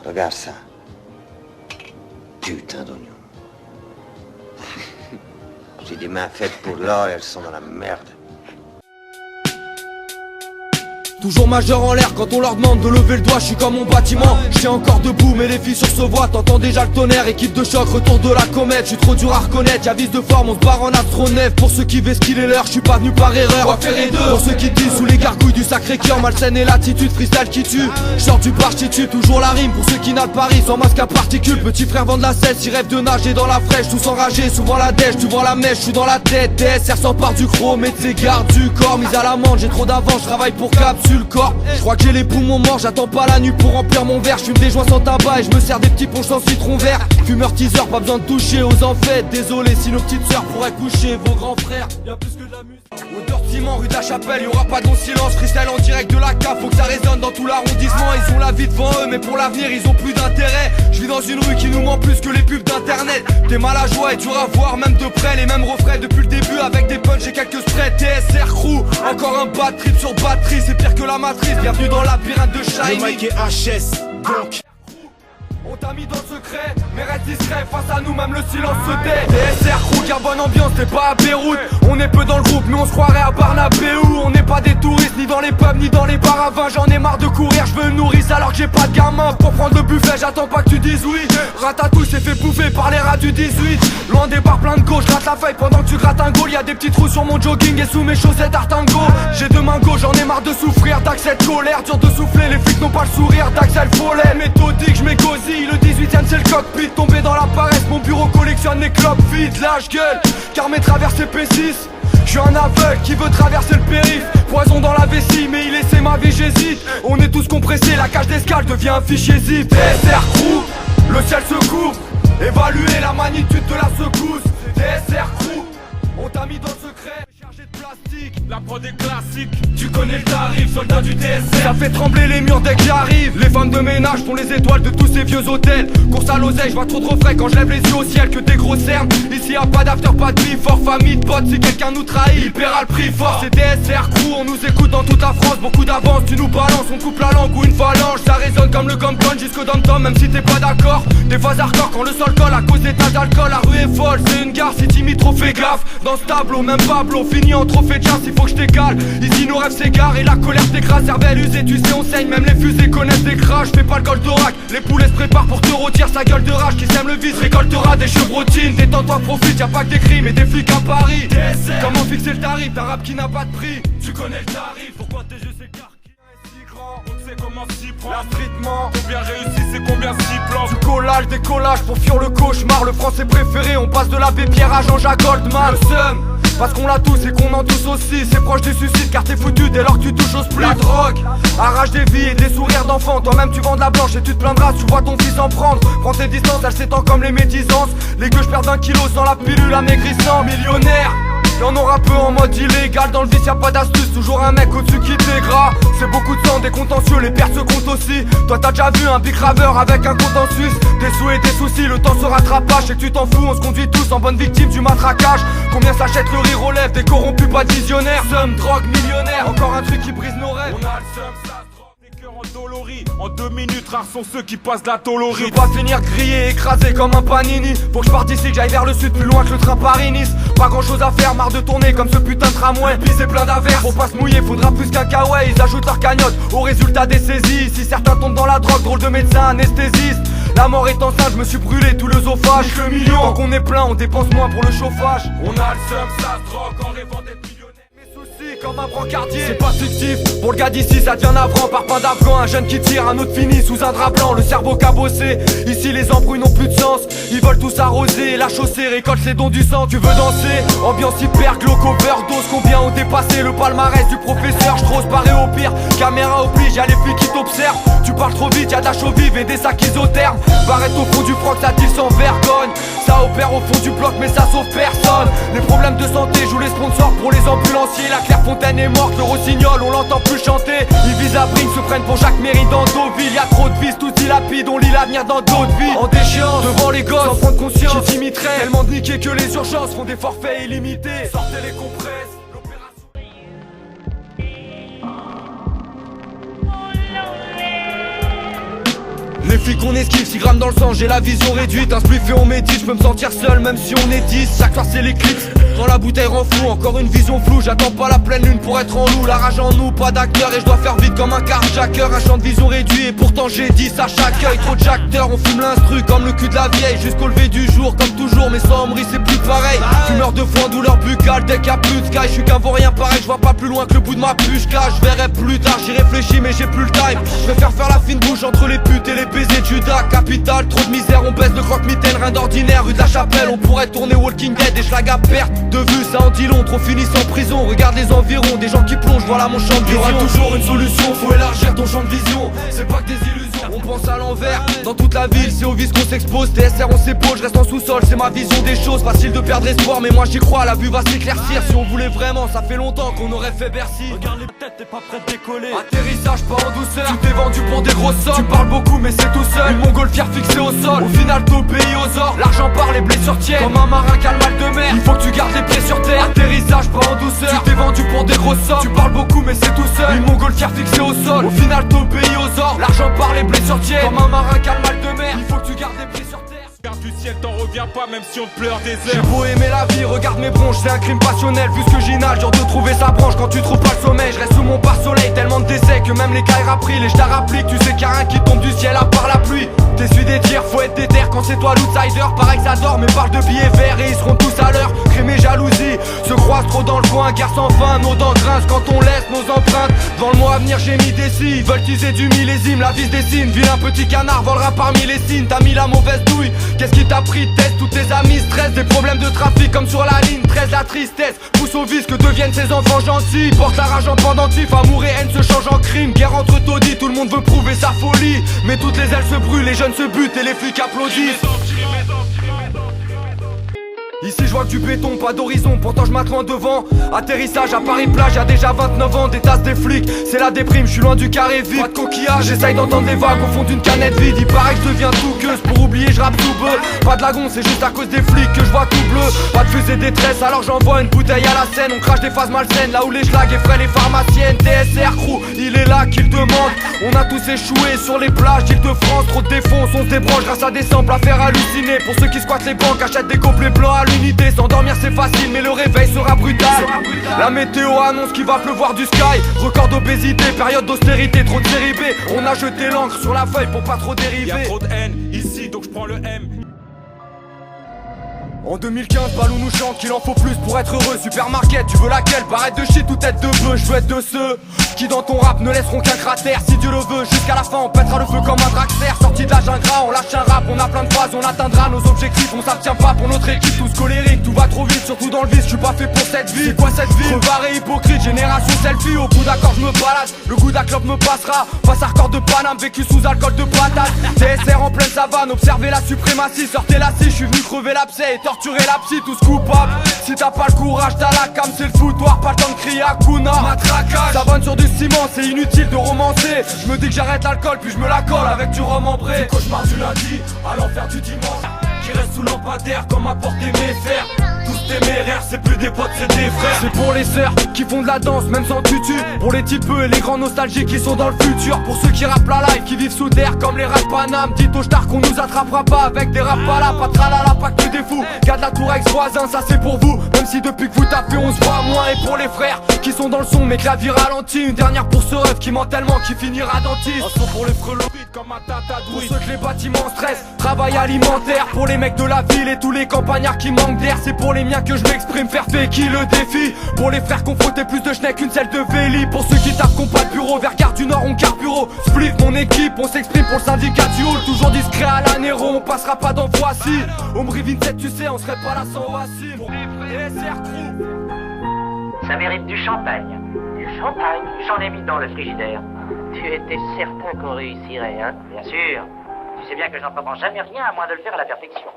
Regarde ça. Putain d'oignon. J'ai des mains faites pour l'or et elles sont dans la merde. Toujours majeur en l'air quand on leur demande de lever le doigt. Je suis comme mon bâtiment, je tiens encore debout mais les filles sur se voient. T'entends déjà le tonnerre, équipe de choc, retour de la comète. Je suis trop dur à reconnaître, y'a vis de forme, on se barre en astronef. Pour ceux qui veulent qu'il est l'heure, je suis pas venu par erreur. Quoi faire les deux. Pour ceux qui disent sous les gargouilles du sacré cœur, malsaine et l'attitude, freestyle qui tue. Je sors du bar, j't'y tue, toujours la rime. Pour ceux qui n'ont Paris, sans masque à particules. Petit frère vend de la cesse, il rêve de nager dans la fraîche. Tous enragés, souvent la dèche, tu vois la mèche, je suis dans la tête. TSR s'empare du chrome et de ses gardes du corps. Mise à l'amende, j'ai trop d'avance, je travaille pour capsule corps. Je crois que j'ai les poumons morts, j'attends pas la nuit pour remplir mon verre. J'fume des joints sans tabac et je me sers des petits punchs sans citron vert. Fumeur teaser, pas besoin de toucher aux enfêtes. Désolé si nos petites sœurs pourraient coucher vos grands frères. Y'a plus que de la musique. Odeur de ciment, rue de la Chapelle, y'aura pas de long silence. Freestyle en direct de la cave, faut que ça résonne dans tout l'arrondissement. Ils ont la vie devant eux, mais pour l'avenir ils ont plus d'intérêt. Je vis dans une rue qui nous ment plus que les pubs d'internet. T'es mal à joie et dur à voir, même de près. Les mêmes refrains depuis le début avec des punchs et quelques sprays. TSR crew, encore un bad trip sur batterie. C'est pire que la matrice, bienvenue dans la labyrinthe de Shiny. Le mic est HS, donc on t'a mis dans le secret, mais reste discret, face à nous même le silence se tait. TSR crew, car bonne ambiance, t'es pas à Beyrouth. On est peu dans le groupe, mais on se croirait à Barnabéou. On n'est pas des touristes, ni dans les pubs, ni dans les bars à vin. J'en ai marre de courir, je veux une nourrice alors que j'ai pas de gamin. Pour prendre le buffet, j'attends pas que tu dises oui. Ratatouille s'est fait bouffer par les rats du 18. Loin des bars plein de gauche, gratte la feuille pendant que tu grattes un goal. Y'a des petits trous sur mon jogging et sous mes chaussettes Artango. J'ai deux mains gauches, j'en ai marre de souffrir, d'accès de colère. Dur de souffler, les flics n'ont pas le sourire d'Axel Follet. Méthodique, je m'égosille. Le 18ème c'est le cockpit, tombé dans la paresse. Mon bureau collectionne les clopes vides. Là je gueule, car mes traversées P6. Je suis un aveugle qui veut traverser le périph'. Poison dans la vessie, mais il essaie ma vie, j'hésite. On est tous compressés, la cage d'escale devient un fichier zip. TSR crew, le ciel se couvre. Évaluer la magnitude de la secousse. TSR crew, on t'a mis dans le secret. Chargé de plastique, la prod est classique. tu connais le tarif, soldat du TSR. Ça fait trembler les murs dès que j'arrive. Les femmes de ménage font les étoiles de tous ces vieux hôtels. Course à l'oseille, je vois trop de refrains quand je lève les yeux au ciel. Que des gros cernes, ici y'a pas d'after, pas de before. Famille de potes, si quelqu'un nous trahit, il paiera le prix fort. C'est TSR crew, on nous écoute dans toute la France. Beaucoup d'avance, tu nous balances, on coupe la langue ou une phalange. Ça résonne comme le gum-gun jusqu'au dom-tom, même si t'es pas d'accord. Des phases hardcore quand le sol colle à cause des tas d'alcool. La rue est folle, c'est une gare, si timide trop fais gaffe. Dans ce tableau, même Pablo finit en trophée de chasse, il faut que je t'égale. Ici nos rêves s'égarent et la colère t'écrase. Cervelle usée, tu sais on saigne, même les fusées connaissent des crashs. Fais pas le Goldorak, les poulets se préparent pour te rôtir. Sa gueule de rage qui sème le vice récoltera des chevrotines. Détends-toi, profite, y'a pas que des crimes et des flics à Paris. Comment fixer le tarif d'un rap qui n'a pas de prix? Tu connais le tarif, pourquoi tes jeux s'écartent? On sait comment s'y prendre. L'affritement, Combien réussi, c'est combien s'y plante. du collage, décollage pour fuir le cauchemar. Le français préféré, on passe de l'abbé Pierre à Jean-Jacques Goldman. Le seum, parce qu'on l'a tous et qu'on en tous aussi. C'est proche du suicide car t'es foutu dès lors que tu touches au split. La drogue arrache des vies et des sourires d'enfants. Toi-même tu vends de la blanche et tu te plaindras si tu vois ton fils en prendre. Prends tes distances, elle s'étend comme les médisances. Les gueux perdent 1 kilo sans la pilule amaigrissant. Millionnaire, y'en aura peu en mode illégal. Dans le vice y'a pas d'astuce, toujours un mec au-dessus qui t'égras. C'est beaucoup de sang, des contentieux, les pertes se comptent aussi. Toi t'as déjà vu un big raveur avec un compte en Suisse. Des sous et des soucis, le temps se rattrapage. Et que tu t'en fous, on se conduit tous en bonne victime du matraquage. Combien s'achète le rire aux lèvres, des corrompus pas de visionnaires. Somme, drogue, millionnaire, encore un truc qui brise nos rêves. On a le seum, ça se drogue. Des cœurs endoloris. En 2 minutes, rares sont ceux qui passent de la Je tolorie. veux pas finir grillé, écrasé comme un panini. Faut que je parte d'ici, que j'aille vers le sud, plus loin que le train Paris-Nice. Pas grand chose à faire, marre de tourner comme ce putain de tramway. Puis c'est plein d'averses, faut pas se mouiller, faudra plus qu'un kawaii. Ils ajoutent leur cagnotte au résultat des saisies. Si certains tombent dans la drogue, drôle de médecin anesthésiste. La mort est enceinte, je me suis brûlé tout l'œsophage. Le million, tant qu'on est plein, on dépense moins pour le chauffage. On a le seum, ça se drogue en rêvant d'être millionnaire. Mes soucis comme un brancardier, c'est pas fictif. Pour le gars d'ici ça devient navrant. Par pain d'Afghan, un jeune qui tire, un autre finit sous un drap blanc. Le cerveau cabossé, ici les embrouilles n'ont plus de sens. Ils veulent tous arroser, la chaussée récolte ses dons du sang. Tu veux danser, ambiance hyper glauque, overdose. Combien ont dépassé le palmarès du professeur? J'trose barré au pire, caméra oblige, y'a les flics qui t'observent. Tu parles trop vite, y'a de la chaux vive et des sacs isothermes. Barrette au fond du froc, ça tire sans vergogne. Ça opère au fond du bloc mais ça sauve personne. Les problèmes de santé jouent les sponsors pour les ambulanciers. La Clairefontaine est morte, le rossignol on l'entend plus chanter. Ils visent à Brigne, se prennent pour Jacques Méry dans Deauville. Y'a trop de vices, tout dilapide, on lit l'avenir dans d'autres vies. En déchéance, devant les gosses, sans prendre conscience, j'y t'imiterai. Tellement de niqués que les urgences font des forfaits illimités. Sortez les compresses. Les flics on esquive, 6 grammes dans le sang, j'ai la vision réduite. Un spliff et on médite, je peux me sentir seul même si on est 10. Chaque soir c'est l'éclipse, quand la bouteille rend fou. Encore une vision floue, j'attends pas la pleine lune pour être en loup. La rage en nous, pas d'acteur et je dois faire vite comme un carjacker. Un champ de vision réduit et pourtant j'ai 10 à chaque œil. Trop de jacteurs, on fume l'instru comme le cul de la vieille. Jusqu'au lever du jour comme toujours, mais sans Ambry c'est plus pareil. Fumeur de foin, douleur buccale, dès qu'il y a plus de sky. Je suis qu'un vaurien pareil, je vois pas plus loin que le bout de ma puce. Je verrai plus tard, j'y réfléchis mais j'ai plus le time. Je préfère faire la fine bouche entre les putes et les baisers du DAC. Capital, trop de misère, on baisse de croque-mitaine, rien d'ordinaire. Rue de la Chapelle, on pourrait tourner Walking Dead. Et je la gape perte de vue, ça en dit long. Trop finissent en prison, regarde les environs. Des gens qui plongent, voilà mon champ de vision. Y'aura toujours une solution, faut élargir ton champ de vision. C'est pas que des illusions, on pense à l'envers. Dans toute la ville, c'est au vice qu'on s'expose. TSR on s'épaule, je reste en sous-sol, c'est ma vision des choses. Facile de perdre espoir, mais moi j'y crois, la vue va s'éclaircir. Si on voulait vraiment, ça fait longtemps qu'on aurait fait Bercy. Regarde les têtes, t'es pas prêt de décoller. Atterrissage pas en douceur, tout est vendu pour des grosses sommes. Tu parles beaucoup mais c'est tout seul, une montgolfière fixée au sol. Au final tout pays aux or, l'argent part, les blessures tiennent. Comme un marin qui a le mal de mer, il faut que tu gardes les pieds sur terre. Atterrissage pas en douceur, tu t'es vendu pour des grosses sommes. Tu parles beaucoup mais c'est tout seul, une montgolfière fixée au sol. Au final tout pays aux or, l'argent part, les blessures tiennent. Comme un marin qui a le mal de mer, il faut que tu gardes les pieds sur terre. Regarde du ciel, t'en reviens pas même si on te pleure des J'ai heures. beau aimer la vie, regarde mes bronches, c'est un crime passionnel. Vu ce que j'inhale, genre de trouver sa branche quand tu trouves pas le sommeil. Je reste sous mon pare-soleil, tellement de décès que même les cailles rapprillent. Et je t'arapplique, tu sais qu'il y a rien qui tombe du ciel à part la pluie. T'essuies des tirs, faut être déter quand c'est toi l'outsider. Pareil que ça dort, mais parle de billets verts et ils seront tous à l'heure. Crime et jalousie se croisent trop dans le coin, guerre sans fin, nos dents grincent quand on laisse nos empreintes. Dans le mois à venir j'ai mis des scies, ils veulent teaser du millésime, la vie se dessine. Vilain petit canard volera parmi les signes, t'as mis la mauvaise douille. Qu'est-ce qui t'a pris de test, tous tes amis stressent. Des problèmes de trafic comme sur la ligne 13, la tristesse pousse au vice que deviennent ces enfants gentils. Porte la rage en pendentif, amour et haine se changent en crime. Guerre entre taudis, tout le monde veut prouver sa folie. Mais toutes les ailes se brûlent, les jeunes se butent et les flics applaudissent. Ici je vois que du béton, pas d'horizon, pourtant je m'attends devant. Atterrissage à Paris plage, y'a déjà 29 ans, des tasses des flics, c'est la déprime, je suis loin du carré vide. Pas de coquillage, j'essaye d'entendre les vagues au fond d'une canette vide. Il paraît que je deviens tout gueuse, pour oublier je rappe tout beu. Pas de lagon, c'est juste à cause des flics que je vois tout bleu. Pas de fusée détresse, alors j'envoie une bouteille à la scène. On crache des phases malsaines, là où les schlags effraient les pharmaciennes. TSR crew, il est là qu'il demande. On a tous échoué sur les plages d'Île-de-France. Trop de défonce, on se débranche grâce à des samples à faire halluciner. Pour ceux qui squattent les banques, achètent des complets blancs à l'unité. S'endormir c'est facile mais le réveil sera brutal. La météo annonce qu'il va pleuvoir du sky. Record d'obésité, période d'austérité, trop de série B. On a jeté l'encre sur la feuille pour pas trop dériver. Y'a trop de haine ici donc je prends le M. En 2015, Balou nous chante qu'il en faut plus pour être heureux. Supermarket, tu veux laquelle? Barrette de shit ou tête de bœuf? Je veux être de ceux qui dans ton rap ne laisseront qu'un cratère. Si Dieu le veut, jusqu'à la fin on pètera le feu comme un Draxler. Sorti de la jungle, on lâche un rap, on a plein de phases, on atteindra nos objectifs. On s'abstient pas pour notre équipe, tous colériques. Tout va trop vite, surtout dans le vice, je suis pas fait pour cette vie. C'est quoi cette vie? Crevaré, hypocrite, génération selfie. Au bout d'accord je me balade, le goût d'un clope me passera. Face à record de Paname, vécu sous alcool de patate. TSR en pleine savane, observez la suprématie. Sortez la scie, je suis venu crever l'abcès et torturer la psy, tous coupables. Si t'as pas le courage, t'as la cam, c'est le foutoir. Pas le temps de crier à Kuna. Matraquage, savane sur du ciment, c'est inutile de romancer. Je me dis que j'arrête l'alcool, puis je me la colle avec du rhum ambré. Du cauchemar du lundi à l'enfer du dimanche, qui reste sous lampadaire comme à porter mes fers. Tous téméraires, c'est plus des potes, c'est des frères. C'est pour les sœurs qui font de la danse, même sans tutu. Pour les typeux et les grands nostalgiques qui sont dans le futur. Pour ceux qui rappent la life, qui vivent sous terre comme les rap Paname. Dites aux stars qu'on nous attrapera pas avec des rap pas là. Pas tralala, pas que des fous. Garde la tour ex-voisin, ça c'est pour vous. Même si depuis que vous tapez on se voit moins. Et pour les frères qui sont dans le son mais que la vie ralentit. Une dernière pour ce rêve qui ment tellement qui finira dentiste. Un son pour les frelots comme un tata pour ceux que les bâtiments stressent, travail alimentaire. Pour les mecs de la ville et tous les campagnards qui manquent d'air. C'est pour les miens que je m'exprime, faire qui le défi. Pour les frères confronter plus de schneck qu'une selle de Véli. Pour ceux qui tapent qu'on pas de bureau, vers Gare du Nord on carburo. Split mon équipe, on s'exprime pour le syndicat du hall. Toujours discret à la Néro, on passera pas dans Voici. Omri Vincent tu sais, on serait pas là sans Wassim. TSR crew. Ça mérite du champagne. Du champagne? J'en ai mis dans le frigidaire. Tu étais certain qu'on réussirait, hein? Bien sûr. Tu sais bien que j'en comprends jamais rien à moins de le faire à la perfection.